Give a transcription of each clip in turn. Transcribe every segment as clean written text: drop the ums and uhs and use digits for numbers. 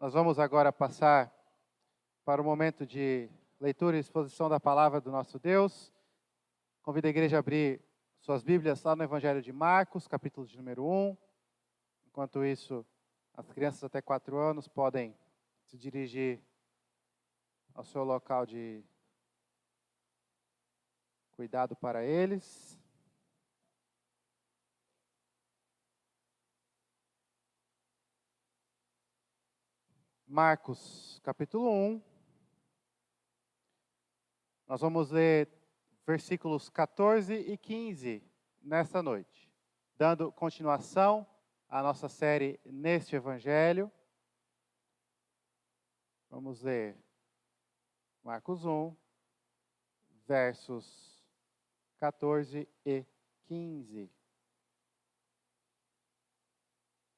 Nós vamos agora passar para o momento de leitura e exposição da palavra do nosso Deus. Convido a igreja a abrir suas Bíblias lá no Evangelho de Marcos, capítulo de número 1. Enquanto isso, as crianças até 4 anos podem se dirigir ao seu local de cuidado para eles. Marcos, capítulo 1. Nós vamos ler versículos 14 e 15 nesta noite, dando continuação à nossa série neste Evangelho. Vamos ler Marcos 1, versos 14 e 15.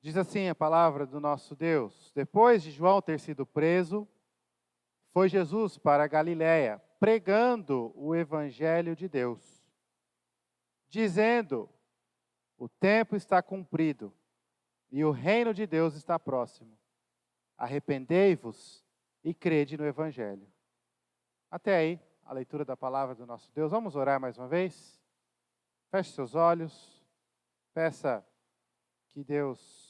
Diz assim a palavra do nosso Deus: Depois de João ter sido preso, foi Jesus para a Galiléia, pregando o Evangelho de Deus, dizendo: o tempo está cumprido e o reino de Deus está próximo. Arrependei-vos e crede no Evangelho. Até aí, a leitura da palavra do nosso Deus. Vamos orar mais uma vez? Feche seus olhos, peça que Deus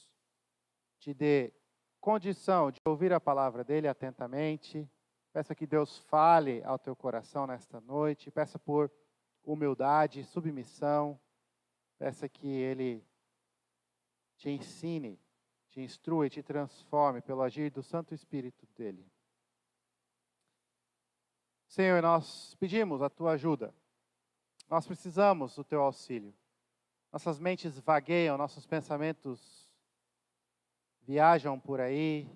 te dê condição de ouvir a palavra dele atentamente. Peça que Deus fale ao teu coração nesta noite. Peça por humildade, submissão. Peça que ele te ensine, te instrua e te transforme pelo agir do Santo Espírito dele. Senhor, nós pedimos a tua ajuda. Nós precisamos do teu auxílio. Nossas mentes vagueiam, nossos pensamentos viajam por aí.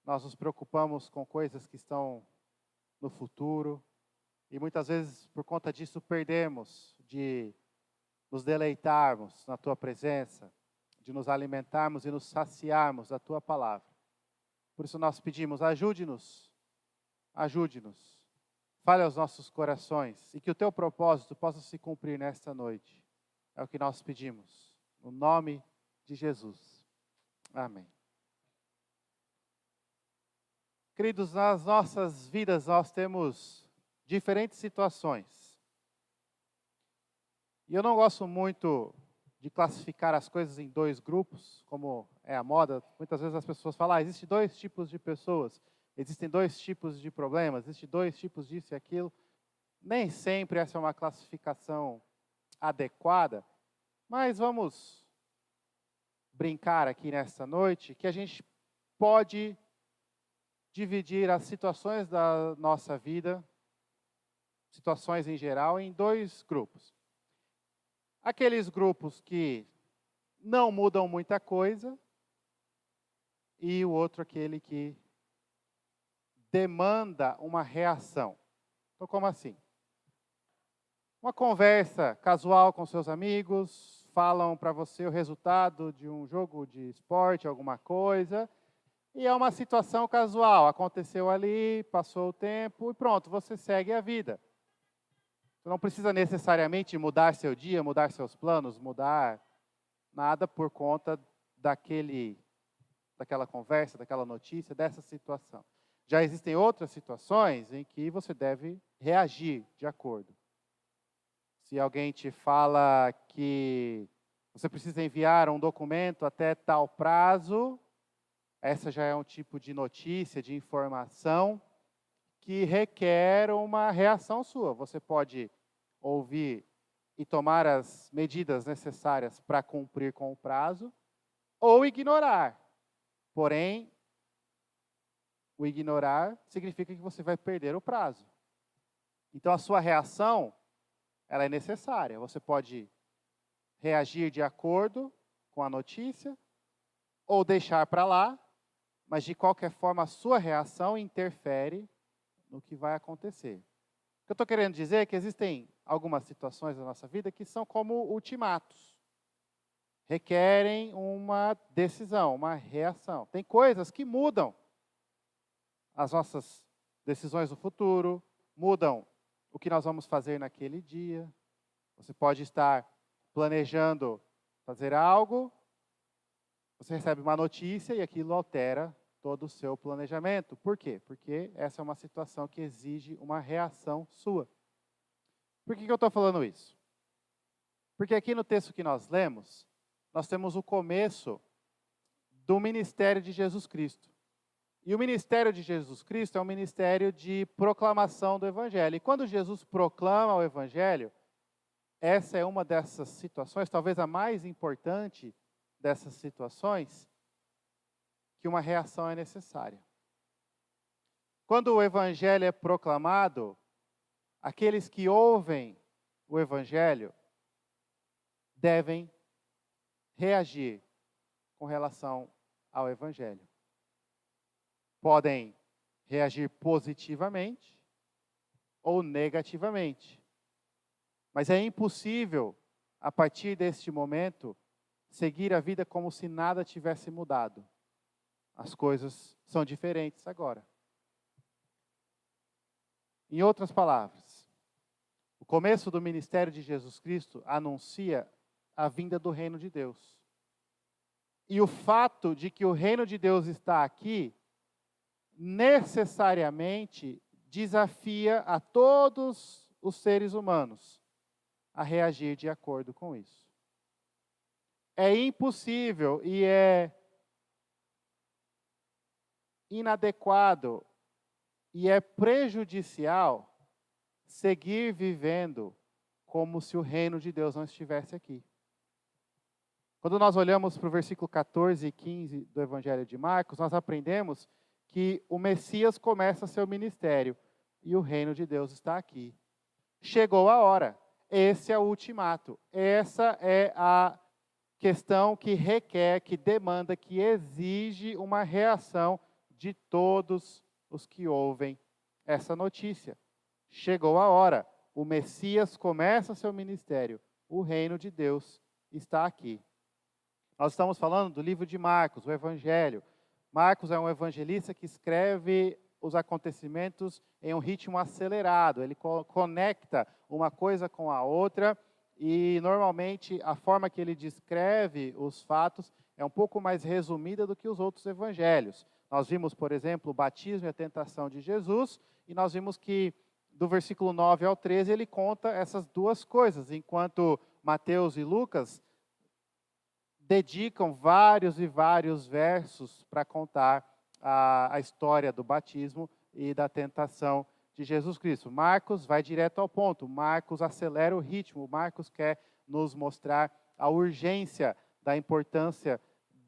Nós nos preocupamos com coisas que estão no futuro. E muitas vezes, por conta disso, perdemos de nos deleitarmos na tua presença, de nos alimentarmos e nos saciarmos da tua palavra. Por isso nós pedimos, ajude-nos, ajude-nos. Fale aos nossos corações e que o teu propósito possa se cumprir nesta noite. É o que nós pedimos, no nome de Jesus. Amém. Queridos, nas nossas vidas nós temos diferentes situações. E eu não gosto muito de classificar as coisas em dois grupos, como é a moda. Muitas vezes as pessoas falam, existem dois tipos de pessoas, existem dois tipos de problemas, existem dois tipos disso e aquilo. Nem sempre essa é uma classificação adequada, mas vamos brincar aqui nesta noite que a gente pode dividir as situações da nossa vida, situações em geral, em dois grupos. Aqueles grupos que não mudam muita coisa e o outro aquele que demanda uma reação. Então, como assim? Uma conversa casual com seus amigos, falam para você o resultado de um jogo de esporte, alguma coisa, e é uma situação casual, aconteceu ali, passou o tempo e pronto, você segue a vida. Você não precisa necessariamente mudar seu dia, mudar seus planos, mudar nada por conta daquela conversa, daquela notícia, dessa situação. Já existem outras situações em que você deve reagir de acordo. Se alguém te fala que você precisa enviar um documento até tal prazo, essa já é um tipo de notícia, de informação que requer uma reação sua. Você pode ouvir e tomar as medidas necessárias para cumprir com o prazo, ou ignorar. Porém, o ignorar significa que você vai perder o prazo. Então, a sua reação, ela é necessária. Você pode reagir de acordo com a notícia, ou deixar para lá, mas de qualquer forma a sua reação interfere no que vai acontecer. O que eu estou querendo dizer é que existem algumas situações da nossa vida que são como ultimatos. Requerem uma decisão, uma reação. Tem coisas que mudam as nossas decisões no futuro, mudam o que nós vamos fazer naquele dia. Você pode estar planejando fazer algo, você recebe uma notícia e aquilo altera todo o seu planejamento. Por quê? Porque essa é uma situação que exige uma reação sua. Por que eu estou falando isso? Porque aqui no texto que nós lemos, nós temos o começo do ministério de Jesus Cristo. E o ministério de Jesus Cristo é um ministério de proclamação do Evangelho. E quando Jesus proclama o Evangelho, essa é uma dessas situações, talvez a mais importante dessas situações, que uma reação é necessária. Quando o Evangelho é proclamado, aqueles que ouvem o Evangelho devem reagir com relação ao Evangelho. Podem reagir positivamente ou negativamente. Mas é impossível, a partir deste momento, seguir a vida como se nada tivesse mudado. As coisas são diferentes agora. Em outras palavras, o começo do ministério de Jesus Cristo anuncia a vinda do reino de Deus. E o fato de que o reino de Deus está aqui, necessariamente desafia a todos os seres humanos a reagir de acordo com isso. É impossível e é inadequado e é prejudicial seguir vivendo como se o reino de Deus não estivesse aqui. Quando nós olhamos para o versículo 14 e 15 do Evangelho de Marcos, nós aprendemos que o Messias começa seu ministério e o reino de Deus está aqui. Chegou a hora. Esse é o ultimato. Essa é a questão que requer, que demanda, que exige uma reação de todos os que ouvem essa notícia. Chegou a hora. O Messias começa seu ministério. O reino de Deus está aqui. Nós estamos falando do livro de Marcos, o Evangelho. Marcos é um evangelista que escreve os acontecimentos em um ritmo acelerado. Ele conecta uma coisa com a outra e, normalmente, a forma que ele descreve os fatos é um pouco mais resumida do que os outros evangelhos. Nós vimos, por exemplo, o batismo e a tentação de Jesus, e nós vimos que, do versículo 9 ao 13, ele conta essas duas coisas, enquanto Mateus e Lucas dedicam vários e vários versos para contar a história do batismo e da tentação de Jesus Cristo. Marcos vai direto ao ponto, Marcos acelera o ritmo, Marcos quer nos mostrar a urgência da importância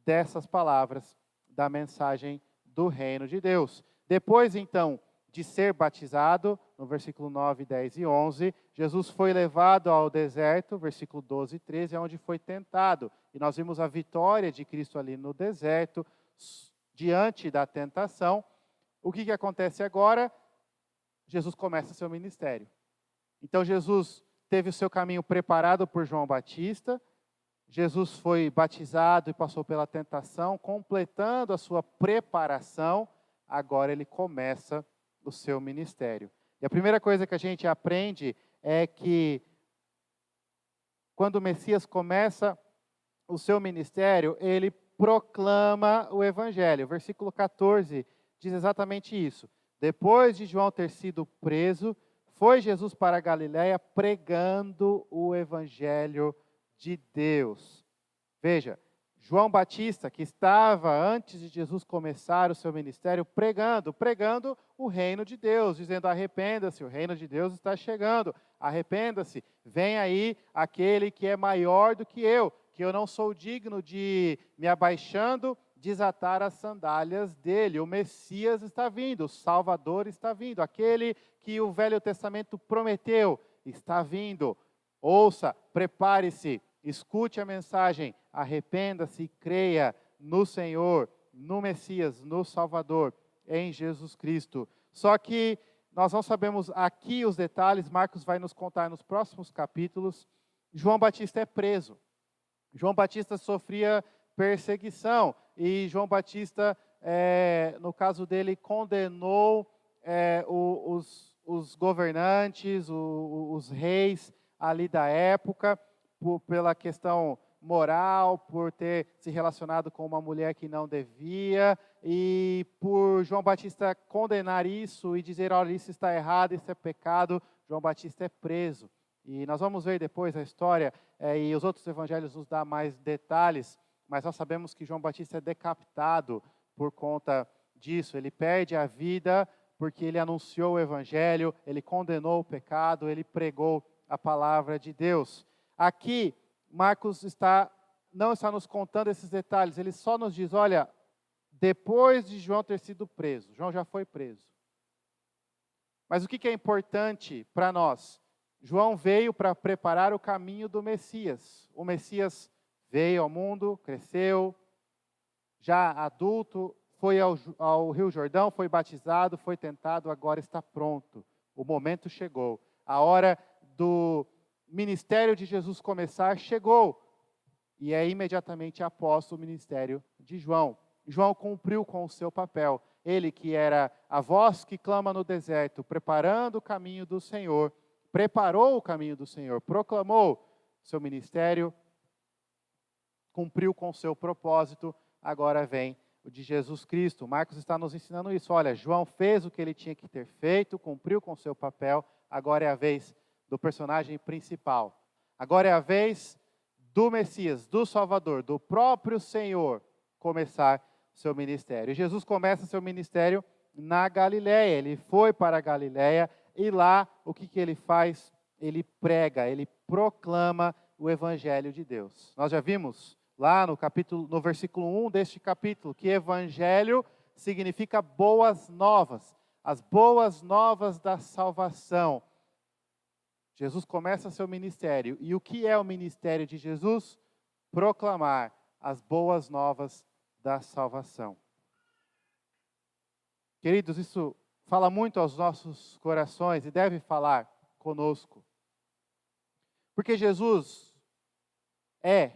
dessas palavras da mensagem do reino de Deus. Depois, então, de ser batizado, no versículo 9, 10 e 11, Jesus foi levado ao deserto, versículo 12 e 13, onde foi tentado. E nós vimos a vitória de Cristo ali no deserto, diante da tentação. O que acontece agora? Jesus começa seu ministério. Então Jesus teve o seu caminho preparado por João Batista, Jesus foi batizado e passou pela tentação, completando a sua preparação, agora ele começa o seu ministério. E a primeira coisa que a gente aprende é que quando o Messias começa o seu ministério, ele proclama o Evangelho. O versículo 14 diz exatamente isso. Depois de João ter sido preso, foi Jesus para a Galiléia pregando o Evangelho de Deus. Veja, João Batista, que estava antes de Jesus começar o seu ministério, pregando o reino de Deus, dizendo: arrependa-se, o reino de Deus está chegando, arrependa-se, vem aí aquele que é maior do que eu não sou digno de, me abaixando, desatar as sandálias dele. O Messias está vindo, o Salvador está vindo, aquele que o Velho Testamento prometeu está vindo. Ouça, prepare-se, escute a mensagem, arrependa-se e creia no Senhor, no Messias, no Salvador, em Jesus Cristo. Só que nós não sabemos aqui os detalhes, Marcos vai nos contar nos próximos capítulos. João Batista é preso. João Batista sofria perseguição e João Batista, no caso dele, condenou os governantes, os reis ali da época, pela questão moral, por ter se relacionado com uma mulher que não devia, e por João Batista condenar isso e dizer, olha, isso está errado, isso é pecado, João Batista é preso. E nós vamos ver depois a história, e os outros evangelhos nos dão mais detalhes, mas nós sabemos que João Batista é decapitado por conta disso. Ele perde a vida porque ele anunciou o evangelho, ele condenou o pecado, ele pregou a palavra de Deus. Aqui, Marcos não está nos contando esses detalhes, ele só nos diz, olha, depois de João ter sido preso, João já foi preso. Mas o que é importante para nós? João veio para preparar o caminho do Messias. O Messias veio ao mundo, cresceu, já adulto, foi ao Rio Jordão, foi batizado, foi tentado, agora está pronto. O momento chegou. A hora do ministério de Jesus começar chegou. E é imediatamente após o ministério de João. João cumpriu com o seu papel. Ele que era a voz que clama no deserto, preparando o caminho do Senhor, preparou o caminho do Senhor, proclamou seu ministério, cumpriu com o seu propósito, agora vem o de Jesus Cristo. Marcos está nos ensinando isso. Olha, João fez o que ele tinha que ter feito, cumpriu com o seu papel, agora é a vez do personagem principal. Agora é a vez do Messias, do Salvador, do próprio Senhor, começar seu ministério. E Jesus começa seu ministério na Galileia. Ele foi para a Galileia e lá o que ele faz? Ele prega, ele proclama o Evangelho de Deus. Nós já vimos lá no versículo 1 deste capítulo que Evangelho significa boas novas, as boas novas da salvação. Jesus começa seu ministério. E o que é o ministério de Jesus? Proclamar as boas novas da salvação. Queridos, isso fala muito aos nossos corações e deve falar conosco. Porque Jesus é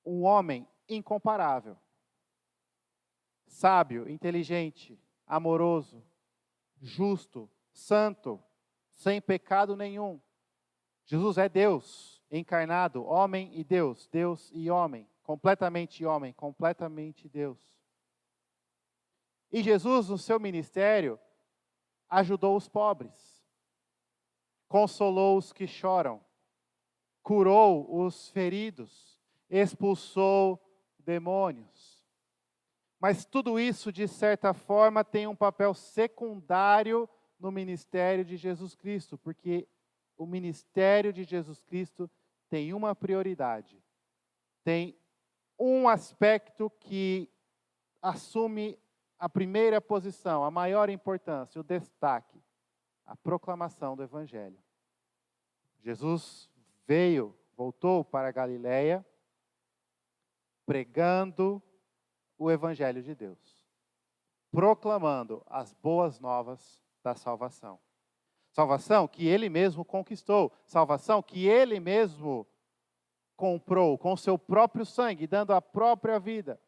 um homem incomparável, sábio, inteligente, amoroso, justo, santo, sem pecado nenhum. Jesus é Deus encarnado, homem e Deus, Deus e homem, completamente Deus. E Jesus, no seu ministério, ajudou os pobres, consolou os que choram, curou os feridos, expulsou demônios. Mas tudo isso, de certa forma, tem um papel secundário no ministério de Jesus Cristo, porque o ministério de Jesus Cristo tem uma prioridade, tem um aspecto que assume a primeira posição, a maior importância, o destaque, a proclamação do Evangelho. Jesus voltou para a Galileia, pregando o Evangelho de Deus, proclamando as boas novas da salvação. Salvação que ele mesmo conquistou, salvação que ele mesmo comprou com seu próprio sangue, dando a própria vida.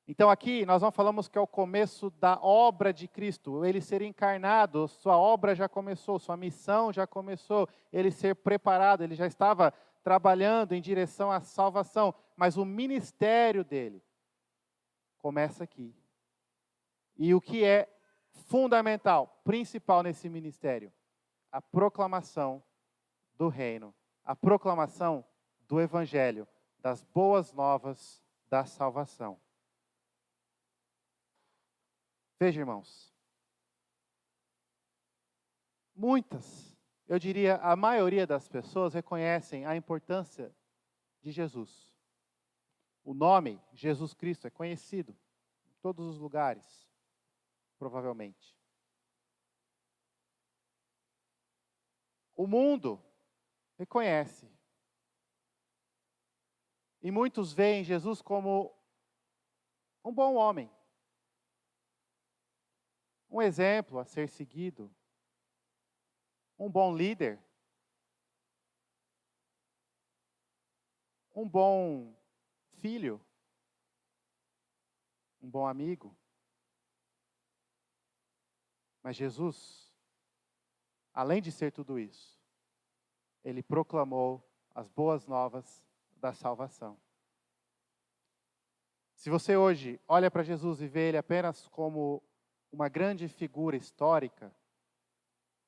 Então aqui nós não falamos que é o começo da obra de Cristo, ele ser encarnado, sua obra já começou, sua missão já começou, ele ser preparado, ele já estava trabalhando em direção à salvação, mas o ministério dele começa aqui. E o que é fundamental, principal nesse ministério? A proclamação do reino, a proclamação do Evangelho, das boas novas da salvação. Veja, irmãos, eu diria a maioria das pessoas reconhecem a importância de Jesus. O nome Jesus Cristo é conhecido em todos os lugares, provavelmente. O mundo reconhece. E muitos veem Jesus como um bom homem. Um exemplo a ser seguido. Um bom líder. Um bom filho. Um bom amigo. Mas Jesus, além de ser tudo isso, ele proclamou as boas novas da salvação. Se você hoje olha para Jesus e vê ele apenas como uma grande figura histórica,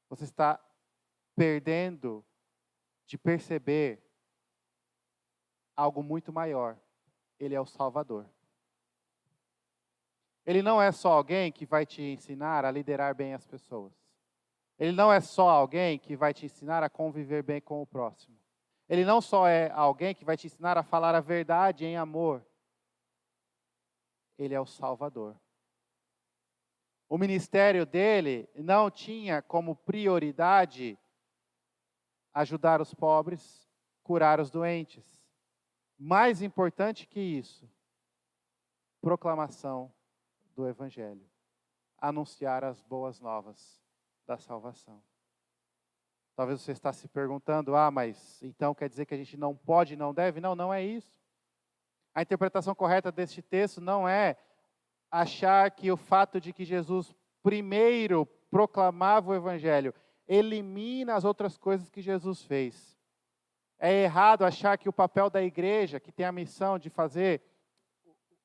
você está perdendo de perceber algo muito maior. Ele é o Salvador. Ele não é só alguém que vai te ensinar a liderar bem as pessoas. Ele não é só alguém que vai te ensinar a conviver bem com o próximo. Ele não só é alguém que vai te ensinar a falar a verdade em amor. Ele é o Salvador. O ministério dele não tinha como prioridade ajudar os pobres, curar os doentes. Mais importante que isso, proclamação do Evangelho. Anunciar as boas novas da salvação. Talvez você está se perguntando, mas então quer dizer que a gente não pode, não deve? Não, não é isso. A interpretação correta deste texto não é achar que o fato de que Jesus primeiro proclamava o Evangelho elimina as outras coisas que Jesus fez. É errado achar que o papel da igreja, que tem a missão de fazer,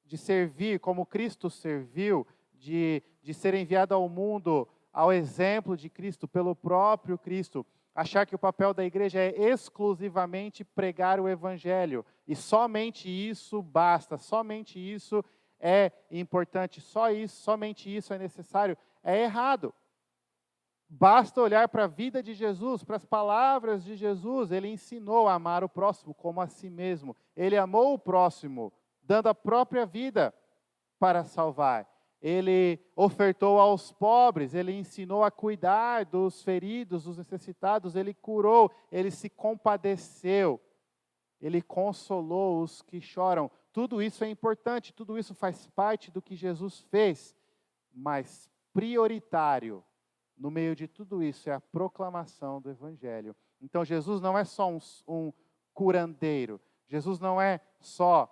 de servir como Cristo serviu, de ser enviado ao mundo ao exemplo de Cristo, pelo próprio Cristo, achar que o papel da igreja é exclusivamente pregar o Evangelho, e somente isso basta, somente isso é importante, só isso, somente isso é necessário, é errado. Basta olhar para a vida de Jesus, para as palavras de Jesus. Ele ensinou a amar o próximo como a si mesmo. Ele amou o próximo, dando a própria vida para salvar. Ele ofertou aos pobres, ele ensinou a cuidar dos feridos, dos necessitados, ele curou, ele se compadeceu, ele consolou os que choram. Tudo isso é importante, tudo isso faz parte do que Jesus fez, mas prioritário no meio de tudo isso é a proclamação do Evangelho. Então Jesus não é só um curandeiro, Jesus não é só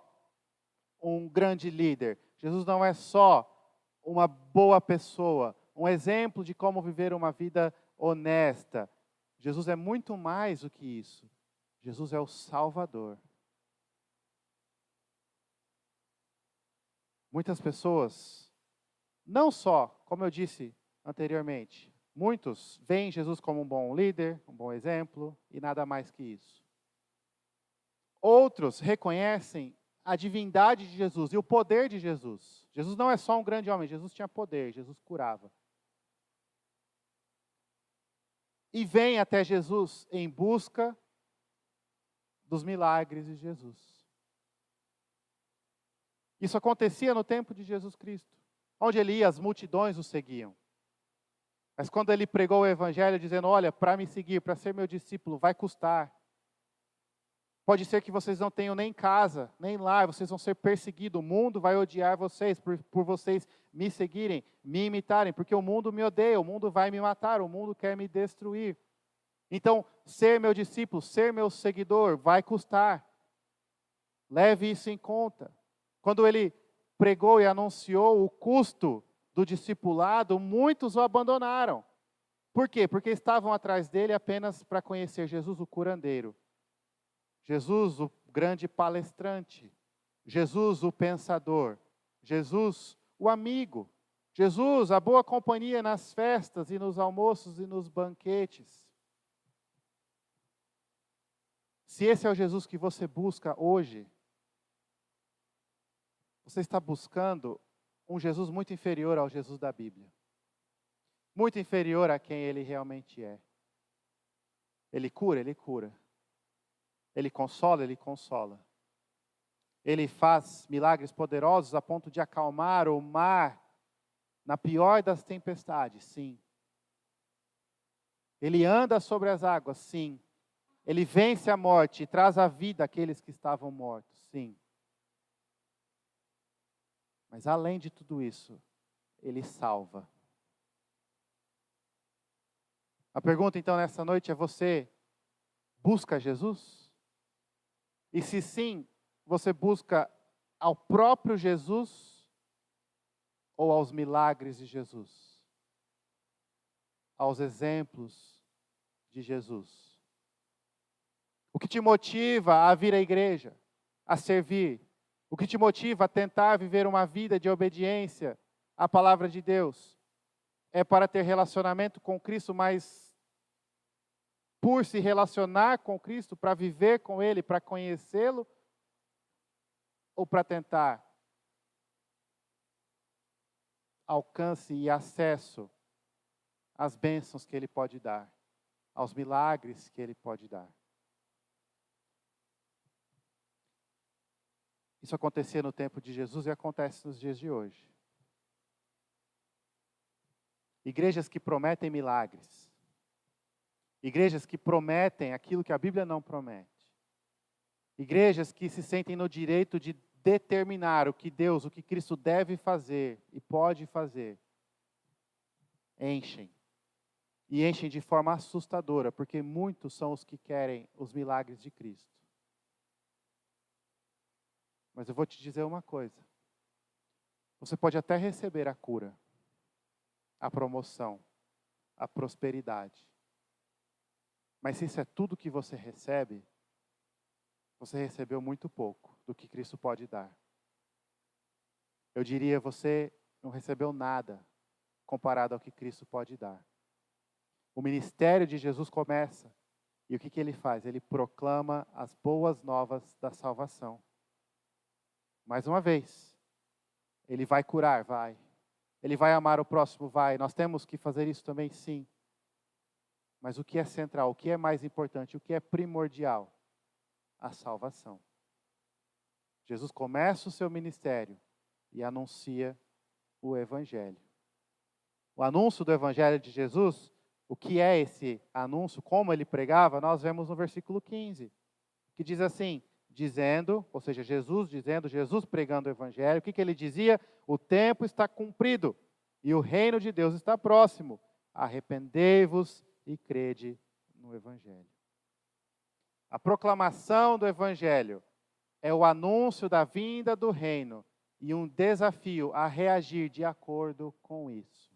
um grande líder, Jesus não é só uma boa pessoa, um exemplo de como viver uma vida honesta. Jesus é muito mais do que isso. Jesus é o Salvador. Muitas pessoas, não só, como eu disse anteriormente, muitos veem Jesus como um bom líder, um bom exemplo e nada mais que isso. Outros reconhecem a divindade de Jesus e o poder de Jesus. Jesus não é só um grande homem, Jesus tinha poder, Jesus curava. E vêm até Jesus em busca dos milagres de Jesus. Isso acontecia no tempo de Jesus Cristo. Onde ele ia, as multidões o seguiam. Mas quando ele pregou o Evangelho dizendo, olha, para me seguir, para ser meu discípulo, vai custar. Pode ser que vocês não tenham nem casa, nem lar, vocês vão ser perseguidos. O mundo vai odiar vocês por vocês me seguirem, me imitarem, porque o mundo me odeia, o mundo vai me matar, o mundo quer me destruir. Então, ser meu discípulo, ser meu seguidor, vai custar. Leve isso em conta. Quando ele pregou e anunciou o custo do discipulado, muitos o abandonaram. Por quê? Porque estavam atrás dele apenas para conhecer Jesus, o curandeiro. Jesus, o grande palestrante. Jesus, o pensador. Jesus, o amigo. Jesus, a boa companhia nas festas e nos almoços e nos banquetes. Se esse é o Jesus que você busca hoje, você está buscando um Jesus muito inferior ao Jesus da Bíblia. Muito inferior a quem ele realmente é. Ele cura, ele cura. Ele consola, ele consola. Ele faz milagres poderosos a ponto de acalmar o mar na pior das tempestades, sim. Ele anda sobre as águas, sim. Ele vence a morte e traz a vida àqueles que estavam mortos, sim. Mas além de tudo isso, ele salva. A pergunta então nessa noite é: você busca Jesus? E se sim, você busca ao próprio Jesus ou aos milagres de Jesus? Aos exemplos de Jesus? O que te motiva a vir à igreja, a servir? O que te motiva a tentar viver uma vida de obediência à palavra de Deus? É para ter relacionamento com Cristo, mas por se relacionar com Cristo, para viver com Ele, para conhecê-lo? Ou para tentar alcance e acesso às bênçãos que Ele pode dar, aos milagres que Ele pode dar? Isso acontecia no tempo de Jesus e acontece nos dias de hoje. Igrejas que prometem milagres. Igrejas que prometem aquilo que a Bíblia não promete. Igrejas que se sentem no direito de determinar o que Deus, o que Cristo deve fazer e pode fazer. Enchem. E enchem de forma assustadora, porque muitos são os que querem os milagres de Cristo. Mas eu vou te dizer uma coisa. Você pode até receber a cura, a promoção, a prosperidade. Mas se isso é tudo que você recebe, você recebeu muito pouco do que Cristo pode dar. Eu diria, você não recebeu nada comparado ao que Cristo pode dar. O ministério de Jesus começa, e o que ele faz? Ele proclama as boas novas da salvação. Mais uma vez, ele vai curar, vai. Ele vai amar o próximo, vai. Nós temos que fazer isso também, sim. Mas o que é central, o que é mais importante, o que é primordial? A salvação. Jesus começa o seu ministério e anuncia o Evangelho. O anúncio do Evangelho de Jesus, o que é esse anúncio, como ele pregava, nós vemos no versículo 15, que diz assim, ou seja, Jesus pregando o Evangelho, o que ele dizia? O tempo está cumprido e o reino de Deus está próximo. Arrependei-vos e crede no Evangelho. A proclamação do Evangelho é o anúncio da vinda do reino e um desafio a reagir de acordo com isso.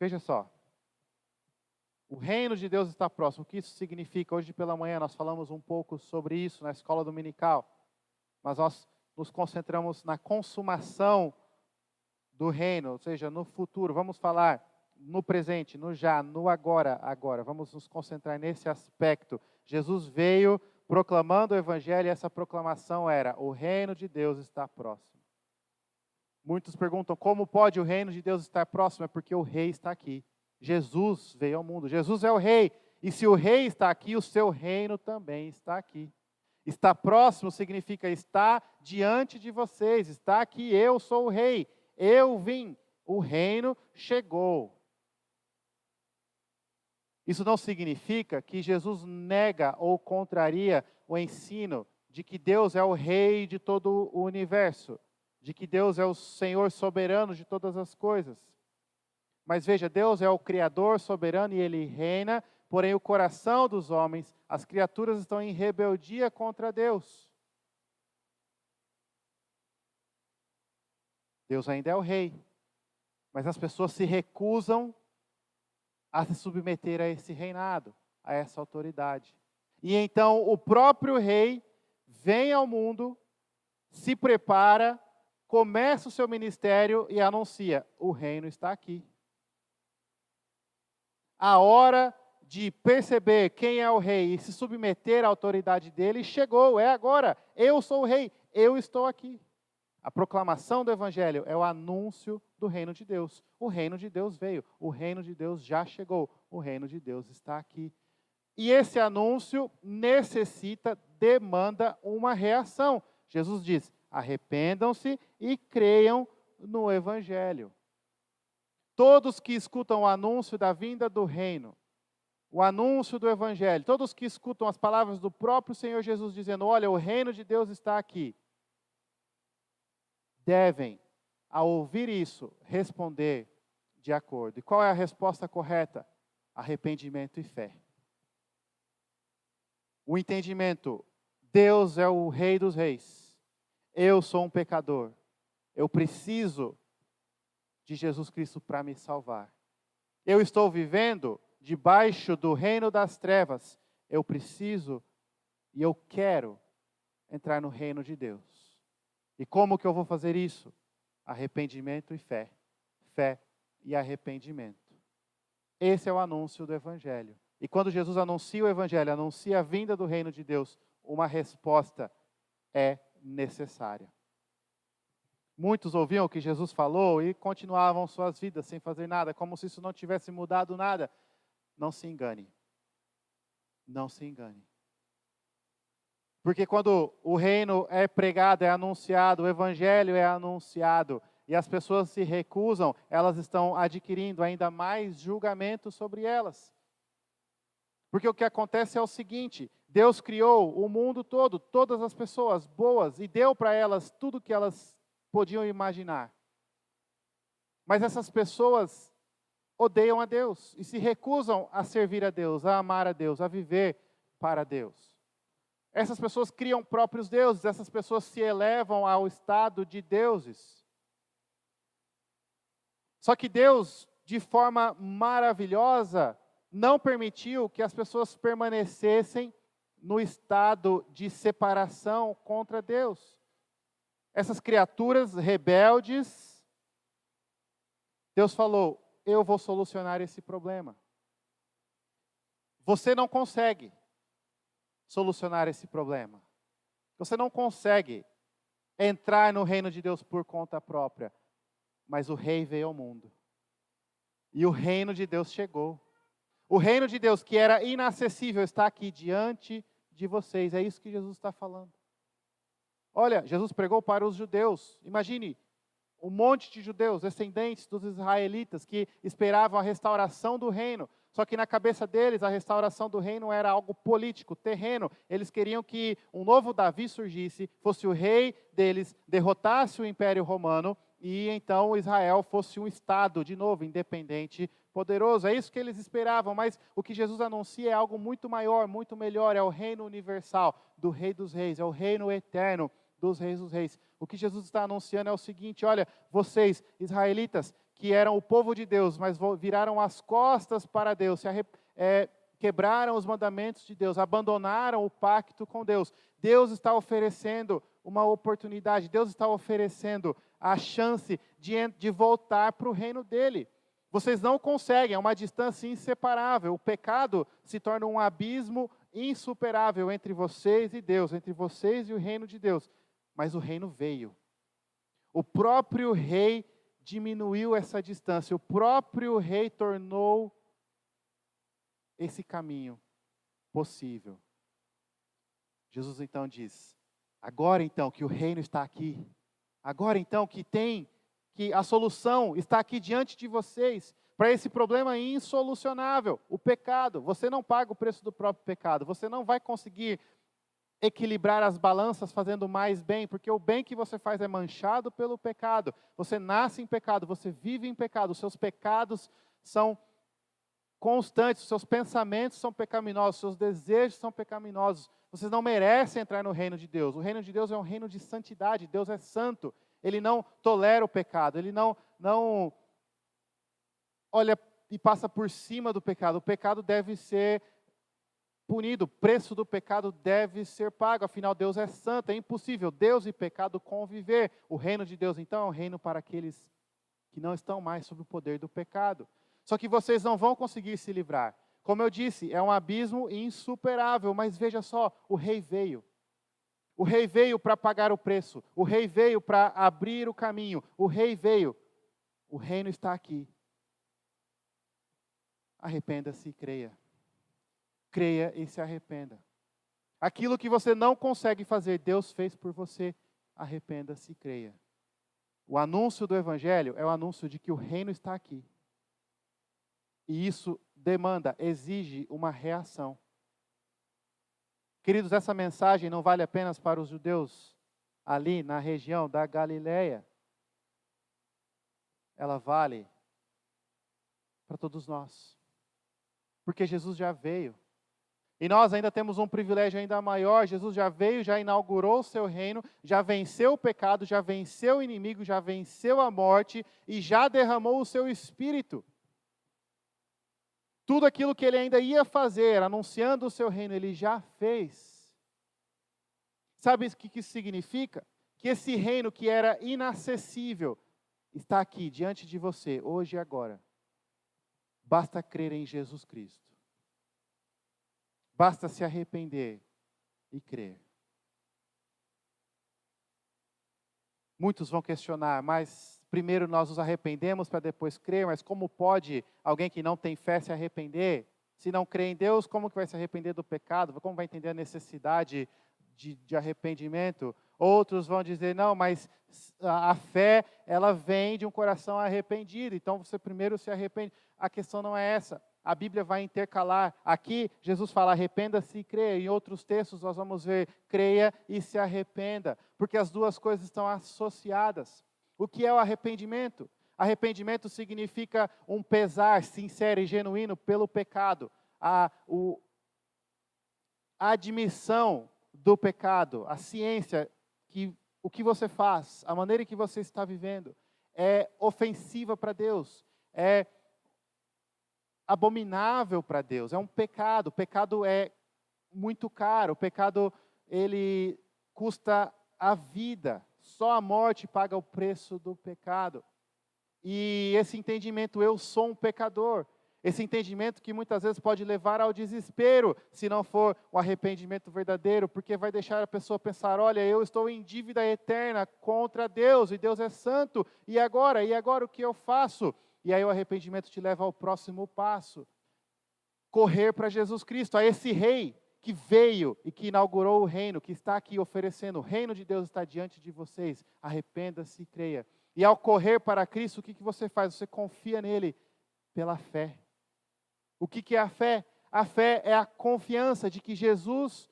Veja só. O reino de Deus está próximo. O que isso significa? Hoje pela manhã nós falamos um pouco sobre isso na escola dominical. Mas nós nos concentramos na consumação do reino, ou seja, no futuro. Vamos falar no presente, no já, no agora. Vamos nos concentrar nesse aspecto. Jesus veio proclamando o Evangelho e essa proclamação era: o reino de Deus está próximo. Muitos perguntam, como pode o reino de Deus estar próximo? É porque o rei está aqui. Jesus veio ao mundo. Jesus é o rei. E se o rei está aqui, o seu reino também está aqui. Está próximo significa estar diante de vocês. Está aqui, eu sou o rei. Eu vim. O reino chegou. Isso não significa que Jesus nega ou contraria o ensino de que Deus é o rei de todo o universo. De que Deus é o Senhor soberano de todas as coisas. Mas veja, Deus é o Criador soberano e Ele reina, porém o coração dos homens, as criaturas estão em rebeldia contra Deus. Deus ainda é o rei, mas as pessoas se recusam a se submeter a esse reinado, a essa autoridade. E então o próprio rei vem ao mundo, se prepara, começa o seu ministério e anuncia: o reino está aqui. A hora de perceber quem é o rei e se submeter à autoridade dele chegou, é agora. Eu sou o rei, eu estou aqui. A proclamação do Evangelho é o anúncio do reino de Deus. O reino de Deus veio, o reino de Deus já chegou, o reino de Deus está aqui. E esse anúncio demanda uma reação. Jesus diz: arrependam-se e creiam no Evangelho. Todos que escutam o anúncio da vinda do reino, o anúncio do Evangelho, todos que escutam as palavras do próprio Senhor Jesus dizendo: olha, o reino de Deus está aqui, devem, ao ouvir isso, responder de acordo. E qual é a resposta correta? Arrependimento e fé. O entendimento: Deus é o Rei dos Reis, eu sou um pecador, eu preciso de Jesus Cristo para me salvar. Eu estou vivendo debaixo do reino das trevas. eu preciso e eu quero entrar no reino de Deus. E como que eu vou fazer isso? Arrependimento e fé. Fé e arrependimento. Esse é o anúncio do Evangelho. E quando Jesus anuncia o Evangelho, anuncia a vinda do reino de Deus, uma resposta é necessária. Muitos ouviam o que Jesus falou e continuavam suas vidas sem fazer nada, como se isso não tivesse mudado nada. Não se engane. Não se engane. Porque quando o reino é pregado, é anunciado, o Evangelho é anunciado, e as pessoas se recusam, elas estão adquirindo ainda mais julgamento sobre elas. Porque o que acontece é o seguinte: Deus criou o mundo todo, todas as pessoas boas, e deu para elas tudo o que elas podiam imaginar. Mas essas pessoas odeiam a Deus e se recusam a servir a Deus, a amar a Deus, a viver para Deus. Essas pessoas criam próprios deuses, essas pessoas se elevam ao estado de deuses. Só que Deus, de forma maravilhosa, não permitiu que as pessoas permanecessem no estado de separação contra Deus. Essas criaturas rebeldes, Deus falou: eu vou solucionar esse problema. Você não consegue solucionar esse problema. Você não consegue entrar no reino de Deus por conta própria. Mas o rei veio ao mundo. E o reino de Deus chegou. O reino de Deus, que era inacessível, está aqui diante de vocês. É isso que Jesus está falando. Olha, Jesus pregou para os judeus. Imagine um monte de judeus, descendentes dos israelitas, que esperavam a restauração do reino. Só que na cabeça deles, a restauração do reino era algo político, terreno. Eles queriam que um novo Davi surgisse, fosse o rei deles, derrotasse o Império Romano, e então Israel fosse um Estado, de novo, independente, poderoso. É isso que eles esperavam, mas o que Jesus anuncia é algo muito maior, muito melhor. É o reino universal do Rei dos Reis, é o reino eterno dos Reis dos Reis. O que Jesus está anunciando é o seguinte: olha, vocês, israelitas, que eram o povo de Deus, mas viraram as costas para Deus, quebraram os mandamentos de Deus, abandonaram o pacto com Deus. Deus está oferecendo uma oportunidade, Deus está oferecendo a chance de voltar para o reino dele. Vocês não conseguem, é uma distância inseparável. O pecado se torna um abismo insuperável entre vocês e Deus, entre vocês e o reino de Deus. Mas o reino veio. O próprio rei diminuiu essa distância. O próprio rei tornou esse caminho possível. Jesus então diz: agora então que o reino está aqui, agora então que a solução está aqui diante de vocês, para esse problema insolucionável, o pecado. Você não paga o preço do próprio pecado, você não vai conseguir equilibrar as balanças fazendo mais bem, porque o bem que você faz é manchado pelo pecado. Você nasce em pecado, você vive em pecado, os seus pecados são constantes, os seus pensamentos são pecaminosos, os seus desejos são pecaminosos. Vocês não merecem entrar no reino de Deus. O reino de Deus é um reino de santidade. Deus é santo. Ele não tolera o pecado. Ele não olha e passa por cima do pecado. O pecado deve ser punido. O preço do pecado deve ser pago. Afinal, Deus é santo. É impossível Deus e pecado conviver. O reino de Deus, então, é um reino para aqueles que não estão mais sob o poder do pecado. Só que vocês não vão conseguir se livrar. Como eu disse, é um abismo insuperável, mas veja só, o rei veio. O rei veio para pagar o preço. O rei veio para abrir o caminho. O rei veio. O reino está aqui. Arrependa-se e creia. Creia e se arrependa. Aquilo que você não consegue fazer, Deus fez por você. Arrependa-se e creia. O anúncio do Evangelho é o anúncio de que o reino está aqui. E isso demanda, exige uma reação. Queridos, essa mensagem não vale apenas para os judeus ali na região da Galileia. Ela vale para todos nós. Porque Jesus já veio. E nós ainda temos um privilégio ainda maior. Jesus já veio, já inaugurou o seu reino, já venceu o pecado, já venceu o inimigo, já venceu a morte e já derramou o seu Espírito. Tudo aquilo que ele ainda ia fazer, anunciando o seu reino, ele já fez. Sabe o que isso significa? Que esse reino que era inacessível está aqui diante de você, hoje e agora. Basta crer em Jesus Cristo. Basta se arrepender e crer. Muitos vão questionar, mas primeiro nós nos arrependemos para depois crer, mas como pode alguém que não tem fé se arrepender? Se não crê em Deus, como que vai se arrepender do pecado? Como vai entender a necessidade de arrependimento? Outros vão dizer, não, mas a fé, ela vem de um coração arrependido, então você primeiro se arrepende. A questão não é essa. A Bíblia vai intercalar. Aqui, Jesus fala, arrependa-se e creia. Em outros textos, nós vamos ver, creia e se arrependa. Porque as duas coisas estão associadas. O que é o arrependimento? Arrependimento significa um pesar sincero e genuíno pelo pecado. A admissão do pecado, a ciência que o que você faz, a maneira em que você está vivendo, é ofensiva para Deus. É abominável para Deus, é um pecado. O pecado é muito caro, o pecado ele custa a vida. Só a morte paga o preço do pecado. E esse entendimento, eu sou um pecador, esse entendimento que muitas vezes pode levar ao desespero, se não for o arrependimento verdadeiro, porque vai deixar a pessoa pensar, olha, eu estou em dívida eterna contra Deus, e Deus é santo, e agora? E agora o que eu faço? E aí o arrependimento te leva ao próximo passo. Correr para Jesus Cristo, a esse rei que veio e que inaugurou o reino, que está aqui oferecendo. O reino de Deus está diante de vocês. Arrependa-se e creia. E ao correr para Cristo, o que você faz? Você confia nele pela fé. O que é a fé? A fé é a confiança de que Jesus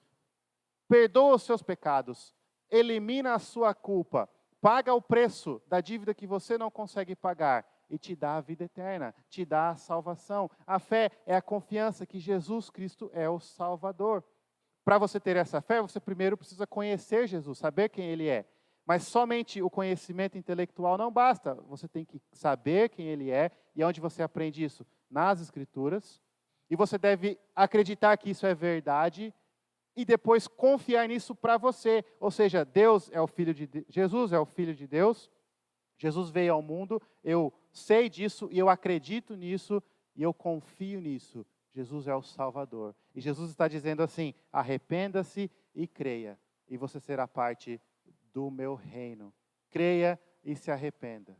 perdoa os seus pecados, elimina a sua culpa, paga o preço da dívida que você não consegue pagar e te dá a vida eterna, te dá a salvação. A fé é a confiança que Jesus Cristo é o Salvador. Para você ter essa fé, você primeiro precisa conhecer Jesus, saber quem Ele é. Mas somente o conhecimento intelectual não basta. Você tem que saber quem Ele é. E onde você aprende isso? Nas Escrituras. E você deve acreditar que isso é verdade e depois confiar nisso para você. Ou seja, Jesus é o Filho de Deus. Jesus veio ao mundo, eu sei disso e eu acredito nisso e eu confio nisso. Jesus é o Salvador. E Jesus está dizendo assim, arrependa-se e creia, e você será parte do meu reino. Creia e se arrependa.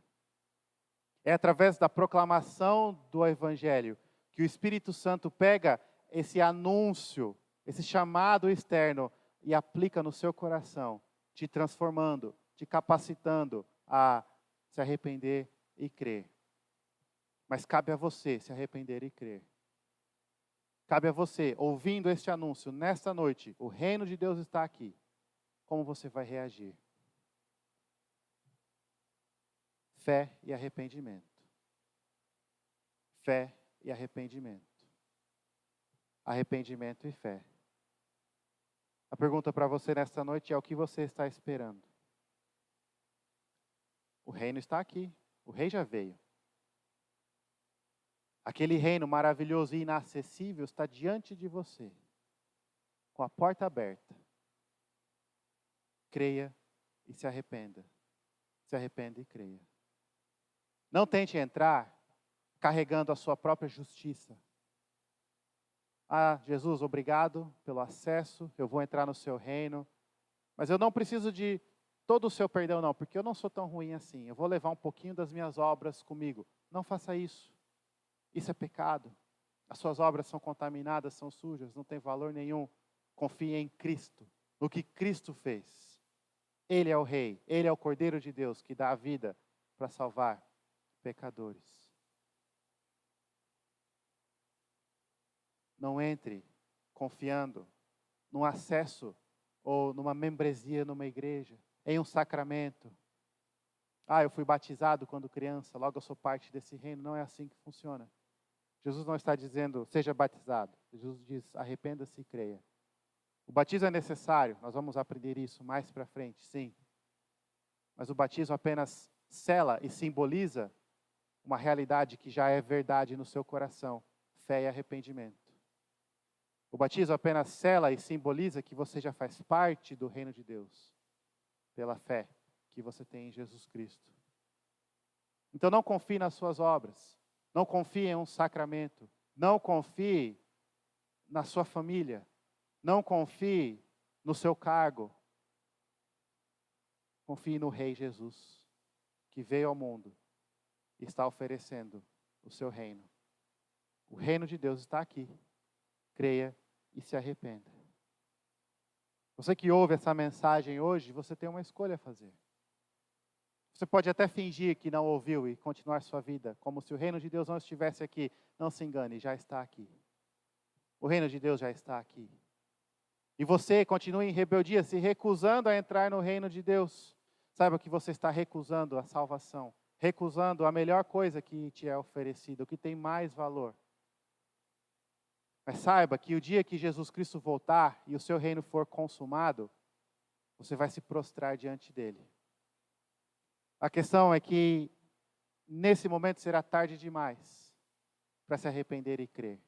É através da proclamação do Evangelho que o Espírito Santo pega esse anúncio, esse chamado externo e aplica no seu coração, te transformando, te capacitando a se arrepender e crer. Mas cabe a você se arrepender e crer. Cabe a você, ouvindo este anúncio, nesta noite, o reino de Deus está aqui. Como você vai reagir? Fé e arrependimento. Fé e arrependimento. Arrependimento e fé. A pergunta para você nesta noite é o que você está esperando? O reino está aqui. O rei já veio. Aquele reino maravilhoso e inacessível está diante de você, com a porta aberta. Creia e se arrependa. Se arrependa e creia. Não tente entrar carregando a sua própria justiça. Ah, Jesus, obrigado pelo acesso, eu vou entrar no seu reino, mas eu não preciso de todo o seu perdão não, porque eu não sou tão ruim assim. Eu vou levar um pouquinho das minhas obras comigo. Não faça isso. Isso é pecado. As suas obras são contaminadas, são sujas, não tem valor nenhum. Confie em Cristo, no que Cristo fez. Ele é o Rei, Ele é o Cordeiro de Deus que dá a vida para salvar pecadores. Não entre confiando num acesso ou numa membresia numa igreja, em um sacramento. Ah, eu fui batizado quando criança, logo eu sou parte desse reino. Não é assim que funciona. Jesus não está dizendo, seja batizado. Jesus diz, arrependa-se e creia. O batismo é necessário, nós vamos aprender isso mais para frente, sim. Mas o batismo apenas sela e simboliza uma realidade que já é verdade no seu coração. fé e arrependimento. O batismo apenas sela e simboliza que você já faz parte do reino de Deus, pela fé que você tem em Jesus Cristo. Então não confie nas suas obras, não confie em um sacramento, não confie na sua família, não confie no seu cargo. Confie no Rei Jesus, que veio ao mundo e está oferecendo o seu reino. O reino de Deus está aqui. Creia e se arrependa. Você que ouve essa mensagem hoje, você tem uma escolha a fazer. Você pode até fingir que não ouviu e continuar sua vida, como se o reino de Deus não estivesse aqui. Não se engane, já está aqui. O reino de Deus já está aqui. E você continua em rebeldia, se recusando a entrar no reino de Deus. Saiba que você está recusando a salvação, recusando a melhor coisa que te é oferecida, o que tem mais valor. Mas saiba que o dia que Jesus Cristo voltar e o seu reino for consumado, você vai se prostrar diante dele. A questão é que nesse momento será tarde demais para se arrepender e crer.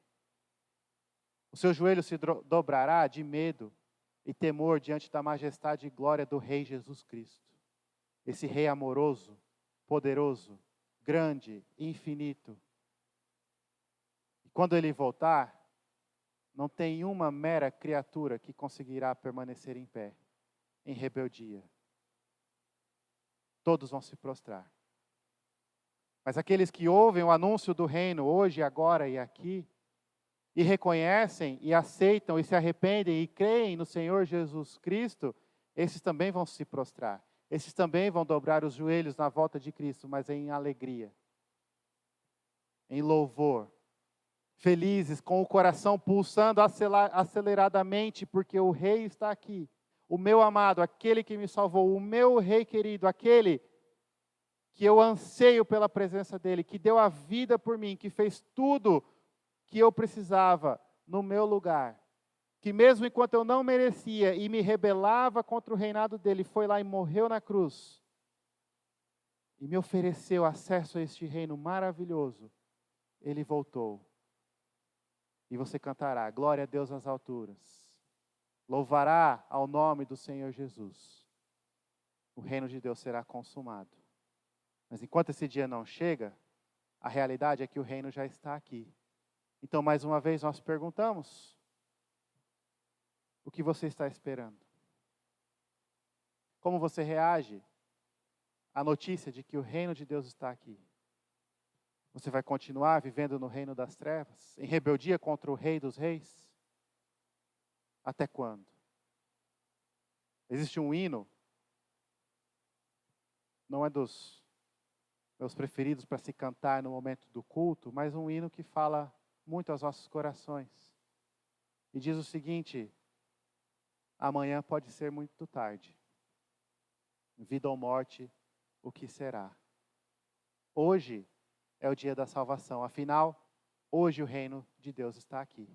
O seu joelho se dobrará de medo e temor diante da majestade e glória do Rei Jesus Cristo. Esse Rei amoroso, poderoso, grande, infinito. E quando ele voltar, não tem uma mera criatura que conseguirá permanecer em pé, em rebeldia. Todos vão se prostrar. Mas aqueles que ouvem o anúncio do reino hoje, agora e aqui, e reconhecem, e aceitam, e se arrependem, e creem no Senhor Jesus Cristo, esses também vão se prostrar. Esses também vão dobrar os joelhos na volta de Cristo, mas em alegria, em louvor. Felizes, com o coração pulsando aceleradamente, porque o Rei está aqui. O meu amado, aquele que me salvou, o meu Rei querido, aquele que eu anseio pela presença dEle, que deu a vida por mim, que fez tudo que eu precisava no meu lugar. Que mesmo enquanto eu não merecia e me rebelava contra o reinado dEle, foi lá e morreu na cruz. E me ofereceu acesso a este reino maravilhoso. Ele voltou. E você cantará, glória a Deus nas alturas. Louvará ao nome do Senhor Jesus. O reino de Deus será consumado. Mas enquanto esse dia não chega, a realidade é que o reino já está aqui. Então, mais uma vez, nós perguntamos, o que você está esperando? Como você reage à notícia de que o reino de Deus está aqui? Você vai continuar vivendo no reino das trevas, em rebeldia contra o Rei dos Reis? Até quando? Existe um hino, não é dos meus preferidos para se cantar no momento do culto, mas um hino que fala muito aos nossos corações. E diz o seguinte: amanhã pode ser muito tarde. Vida ou morte, o que será? Hoje é o dia da salvação. Afinal, hoje o reino de Deus está aqui.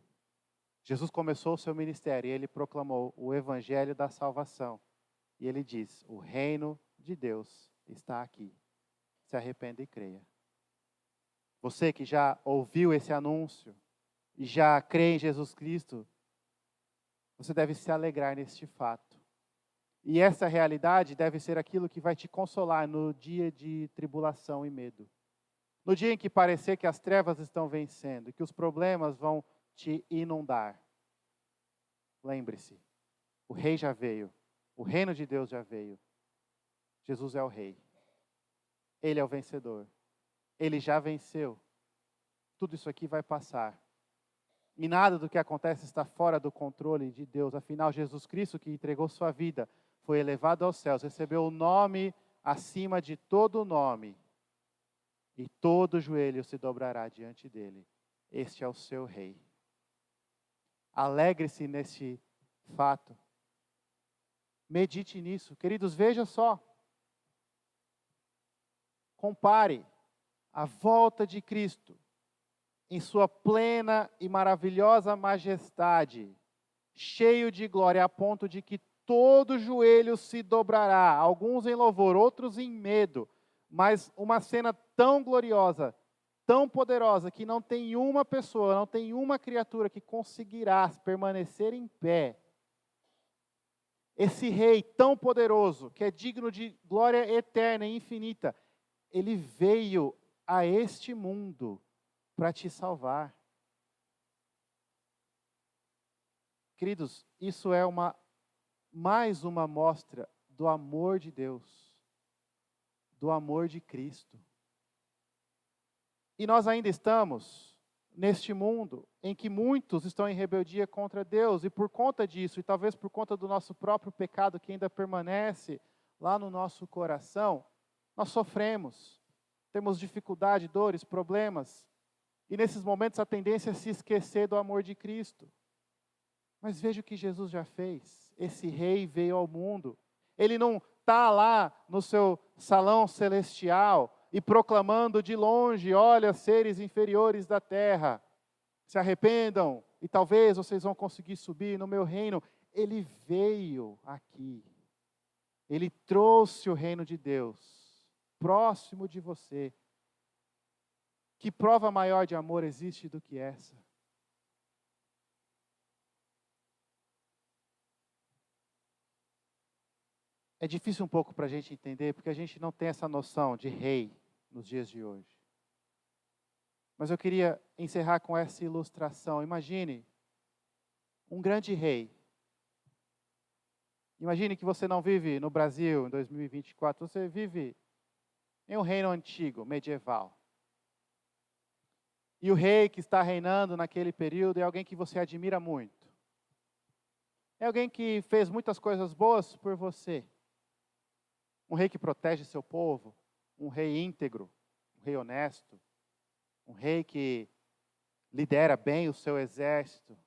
Jesus começou o seu ministério e ele proclamou o evangelho da salvação. E ele diz, o reino de Deus está aqui. Se arrependa e creia. Você que já ouviu esse anúncio e já crê em Jesus Cristo, você deve se alegrar neste fato. E essa realidade deve ser aquilo que vai te consolar no dia de tribulação e medo. No dia em que parecer que as trevas estão vencendo, que os problemas vão te inundar. Lembre-se, o Rei já veio, o reino de Deus já veio. Jesus é o Rei. Ele é o vencedor. Ele já venceu. Tudo isso aqui vai passar. E nada do que acontece está fora do controle de Deus. Afinal, Jesus Cristo, que entregou sua vida, foi elevado aos céus, recebeu o nome acima de todo nome. E todo joelho se dobrará diante dele. Este é o seu Rei. Alegre-se nesse fato. Medite nisso. Queridos, veja só. Compare a volta de Cristo em sua plena e maravilhosa majestade, cheio de glória, a ponto de que todo joelho se dobrará, alguns em louvor, outros em medo, mas uma cena tão gloriosa, tão poderosa que não tem uma pessoa, não tem uma criatura que conseguirá permanecer em pé. Esse rei tão poderoso, que é digno de glória eterna e infinita, ele veio a este mundo para te salvar. Queridos, isso é mais uma mostra do amor de Deus, do amor de Cristo. E nós ainda estamos neste mundo em que muitos estão em rebeldia contra Deus, e por conta disso, e talvez por conta do nosso próprio pecado que ainda permanece lá no nosso coração, nós sofremos, temos dificuldade, dores, problemas, e nesses momentos a tendência é se esquecer do amor de Cristo. Mas veja o que Jesus já fez. Esse rei veio ao mundo. Ele não está lá no seu salão celestial e proclamando de longe: olha, seres inferiores da terra, se arrependam e talvez vocês vão conseguir subir no meu reino. Ele veio aqui. Ele trouxe o reino de Deus próximo de você. Que prova maior de amor existe do que essa? É difícil um pouco para a gente entender, porque a gente não tem essa noção de rei nos dias de hoje. Mas eu queria encerrar com essa ilustração. Imagine um grande rei. Imagine que você não vive no Brasil em 2024, você vive em um reino antigo, medieval. E o rei que está reinando naquele período é alguém que você admira muito. É alguém que fez muitas coisas boas por você. Um rei que protege seu povo, um rei íntegro, um rei honesto, um rei que lidera bem o seu exército,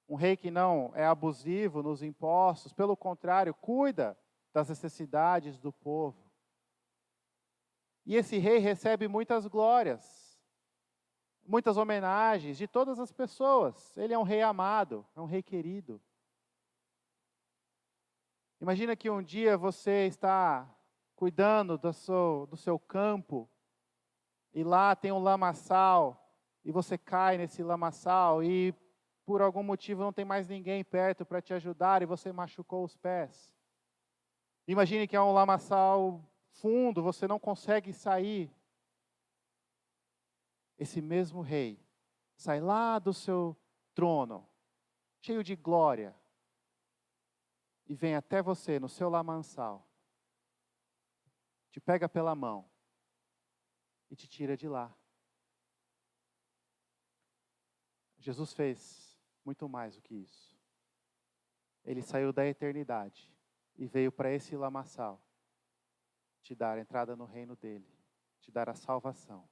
um rei que não é abusivo nos impostos, pelo contrário, cuida das necessidades do povo. E esse rei recebe muitas glórias, muitas homenagens de todas as pessoas. Ele é um rei amado, é um rei querido. Imagina que um dia você está cuidando do seu campo, e lá tem um lamaçal, e você cai nesse lamaçal, e por algum motivo não tem mais ninguém perto para te ajudar, e você machucou os pés. Imagine que é um lamaçal fundo, você não consegue sair. Esse mesmo rei sai lá do seu trono, cheio de glória, e vem até você no seu lamaçal, te pega pela mão e te tira de lá. Jesus fez muito mais do que isso. Ele saiu da eternidade e veio para esse lamaçal te dar a entrada no reino dele, te dar a salvação.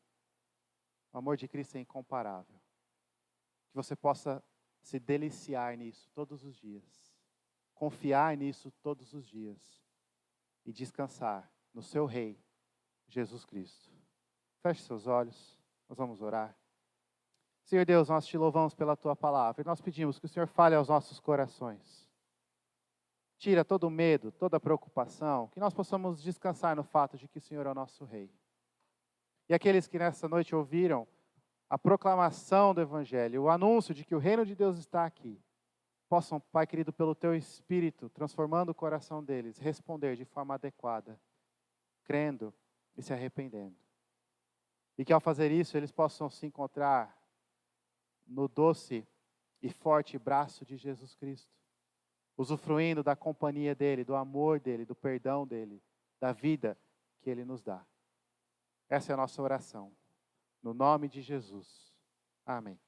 O amor de Cristo é incomparável. Que você possa se deliciar nisso todos os dias, confiar nisso todos os dias e descansar no seu Rei, Jesus Cristo. Feche seus olhos, nós vamos orar. Senhor Deus, nós te louvamos pela Tua palavra e nós pedimos que o Senhor fale aos nossos corações. Tira todo o medo, toda a preocupação, que nós possamos descansar no fato de que o Senhor é o nosso Rei. E aqueles que nessa noite ouviram a proclamação do Evangelho, o anúncio de que o reino de Deus está aqui, possam, Pai querido, pelo Teu Espírito, transformando o coração deles, responder de forma adequada, crendo e se arrependendo. E que ao fazer isso, eles possam se encontrar no doce e forte braço de Jesus Cristo, usufruindo da companhia dEle, do amor dEle, do perdão dEle, da vida que Ele nos dá. Essa é a nossa oração. No nome de Jesus. Amém.